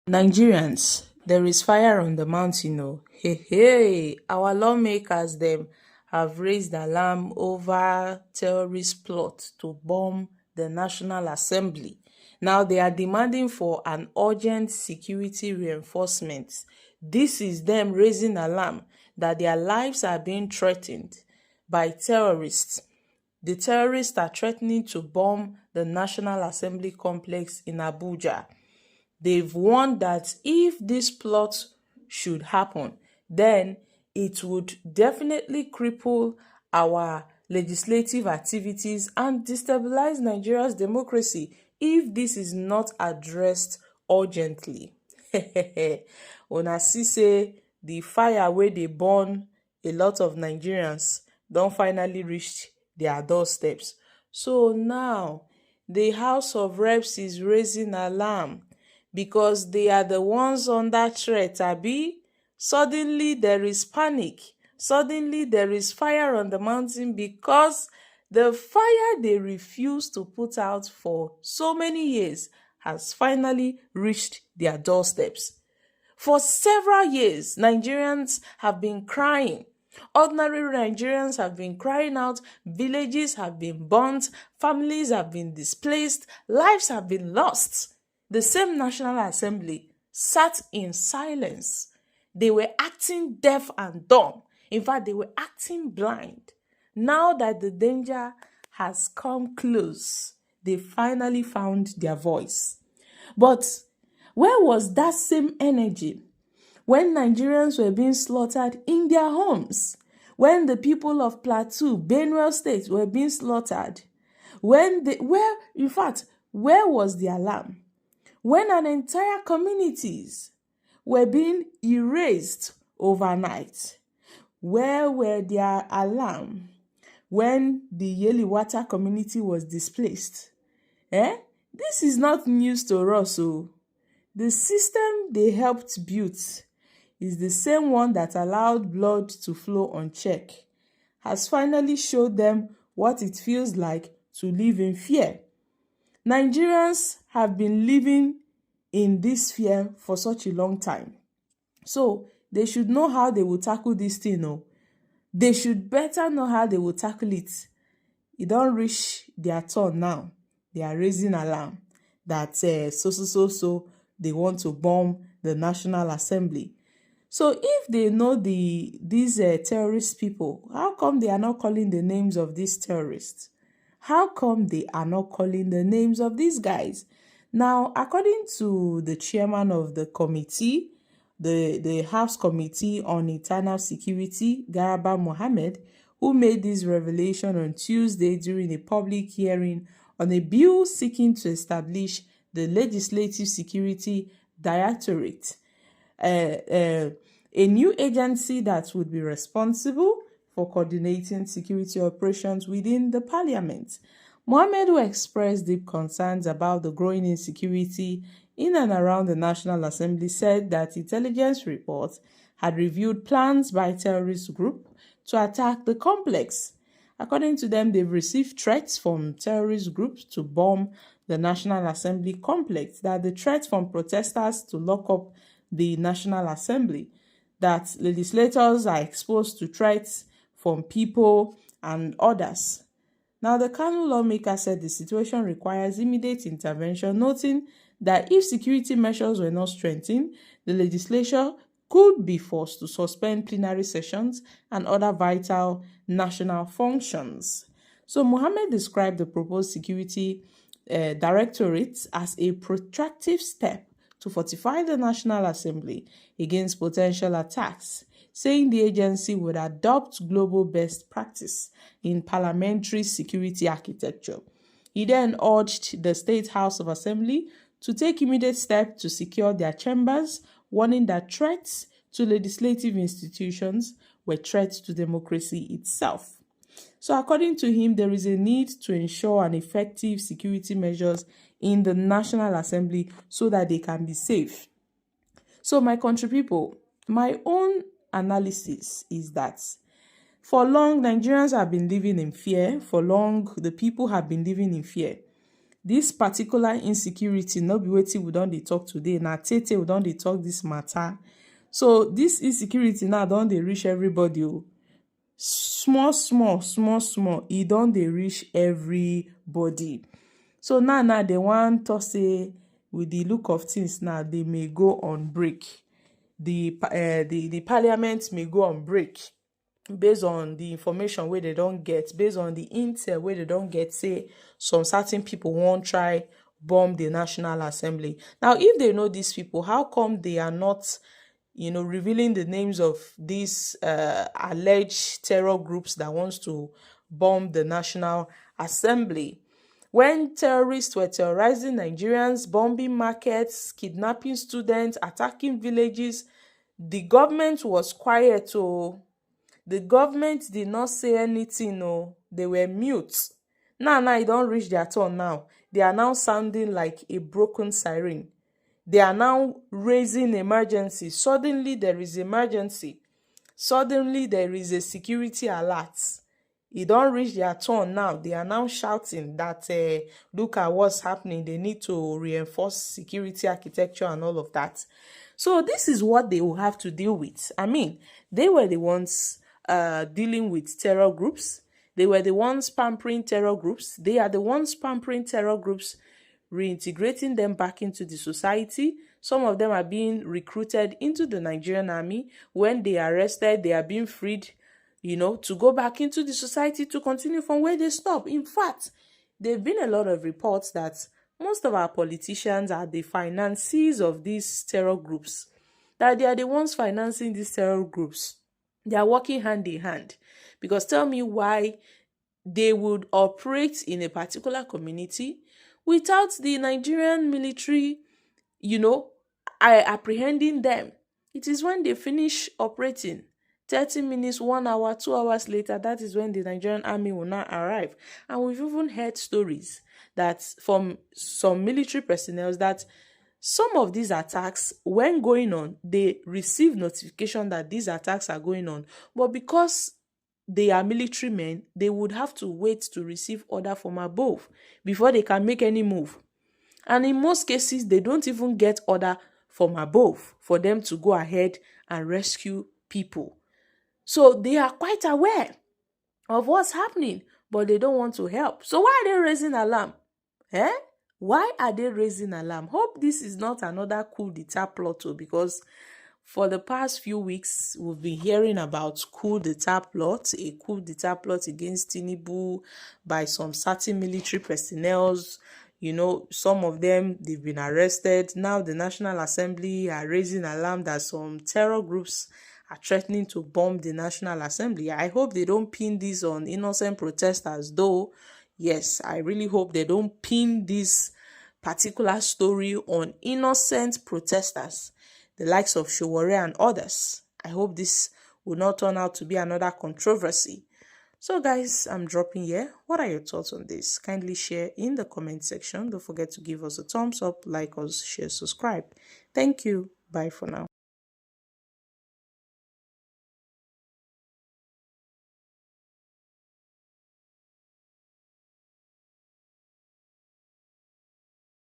Nigerians, there is fire on the mountain. Oh, hey, hey, our lawmakers them have raised alarm over terrorist plot to bomb the National Assembly. Now they are demanding for an urgent security reinforcement. This is them raising alarm that their lives are being threatened by terrorists. The terrorists are threatening to bomb the National Assembly complex in Abuja. They've warned that if this plot should happen, then it would definitely cripple our legislative activities and destabilize Nigeria's democracy if this is not addressed urgently. Una see say the fire wey dey burn a lot of Nigerians don finally reach their doorsteps. So now the House of Reps is raising alarm because they are the ones under threat, abi? Suddenly there is panic. Suddenly there is fire on the mountain because the fire they refuse to put out for so many years has finally reached their doorsteps. For several years, Nigerians have been crying. Ordinary Nigerians have been crying out, villages have been burnt, families have been displaced, lives have been lost. The same National Assembly sat in silence. They were acting deaf and dumb. In fact, they were acting blind. Now that the danger has come close, they finally found their voice. But where was that same energy when Nigerians were being slaughtered in their homes? When the people of Plateau, Benue State were being slaughtered? Where was the alarm? When an entire communities were being erased overnight, where were their alarm when the Yeliwata community was displaced? This is not news to us. So the system they helped build is the same one that allowed blood to flow unchecked, has finally showed them what it feels like to live in fear. Nigerians have been living in this fear for such a long time. So they should know how they will tackle this thing. Oh. They should better know how they will tackle it. It don't reach their turn now. They are raising alarm that so they want to bomb the National Assembly. So if they know these terrorist people, how come they are not calling the names of these terrorists? How come they are not calling the names of these guys? Now, according to the chairman of the committee, the House Committee on Internal Security, Garba Mohammed, who made this revelation on Tuesday during a public hearing on a bill seeking to establish the Legislative Security Directorate, a new agency that would be responsible for coordinating security operations within the parliament. Mohammed, who expressed deep concerns about the growing insecurity in and around the National Assembly, said that intelligence reports had reviewed plans by terrorist group to attack the complex. According to them, they've received threats from terrorist groups to bomb the National Assembly complex, that the threats from protesters to lock up the National Assembly, that legislators are exposed to threats from people and others. Now, the Kano lawmaker said the situation requires immediate intervention, noting that if security measures were not strengthened, the legislature could be forced to suspend plenary sessions and other vital national functions. So, Mohammed described the proposed security directorate as a protracted step to fortify the National Assembly against potential attacks, saying the agency would adopt global best practice in parliamentary security architecture. He then urged the State House of Assembly to take immediate steps to secure their chambers, warning that threats to legislative institutions were threats to democracy itself. So according to him, there is a need to ensure an effective security measures in the National Assembly so that they can be safe. So my country people, my own analysis is that for long, Nigerians have been living in fear. For long, the people have been living in fear. this particular insecurity no be wetin we don dey talk today, na tey we don dey talk this matter. So this insecurity now don dey reach everybody o. Small, e don dey reach everybody. So now they wan talk say with the look of things now, they may go on break. The parliament may go on break based on the information wey they don get, based on the intel wey they don get, say some certain people wan try bomb the National Assembly. Now, if they know these people, how come they are not, revealing the names of these alleged terror groups that wants to bomb the National Assembly? When terrorists were terrorizing Nigerians, bombing markets, kidnapping students, attacking villages, the government was quiet. The government did not say anything. They were mute. Now it don't reach their turn now. They are now sounding like a broken siren. They are now raising emergency. Suddenly there is emergency. Suddenly there is a security alert. It don't reach their turn now. They are now shouting that look at what's happening. They need to reinforce security architecture and all of that. So this is what they will have to deal with. I mean, they were the ones dealing with terror groups. They were the ones pampering terror groups. They are the ones pampering terror groups, reintegrating them back into the society. Some of them are being recruited into the Nigerian army. When they are arrested, they are being freed, to go back into the society to continue from where they stop. In fact, there have been a lot of reports that most of our politicians are the financiers of these terror groups, that they are the ones financing these terror groups. They are working hand in hand. Because tell me why they would operate in a particular community without the Nigerian military, apprehending them. It is when they finish operating, 30 minutes, 1 hour, 2 hours later, that is when the Nigerian army will not arrive. And we've even heard stories that from some military personnel that some of these attacks, when going on, they receive notification that these attacks are going on. But because they are military men, they would have to wait to receive order from above before they can make any move. And in most cases, they don't even get order from above for them to go ahead and rescue people. So they are quite aware of what's happening, but they don't want to help. So why are they raising alarm? Why are they raising alarm? Hope this is not another coup d'etat plot, because for the past few weeks, we've been hearing about coup d'etat plot, a coup d'etat plot against Tinubu by some certain military personnel. Some of them, they've been arrested. Now the National Assembly are raising alarm that some terror groups are threatening to bomb the National Assembly. I hope they don't pin this on innocent protesters, though. Yes, I really hope they don't pin this particular story on innocent protesters, the likes of Terr0r and others. I hope this will not turn out to be another controversy. So guys, I'm dropping here. What are your thoughts on this? Kindly share in the comment section. Don't forget to give us a thumbs up, like us, share, subscribe. Thank you. Bye for now.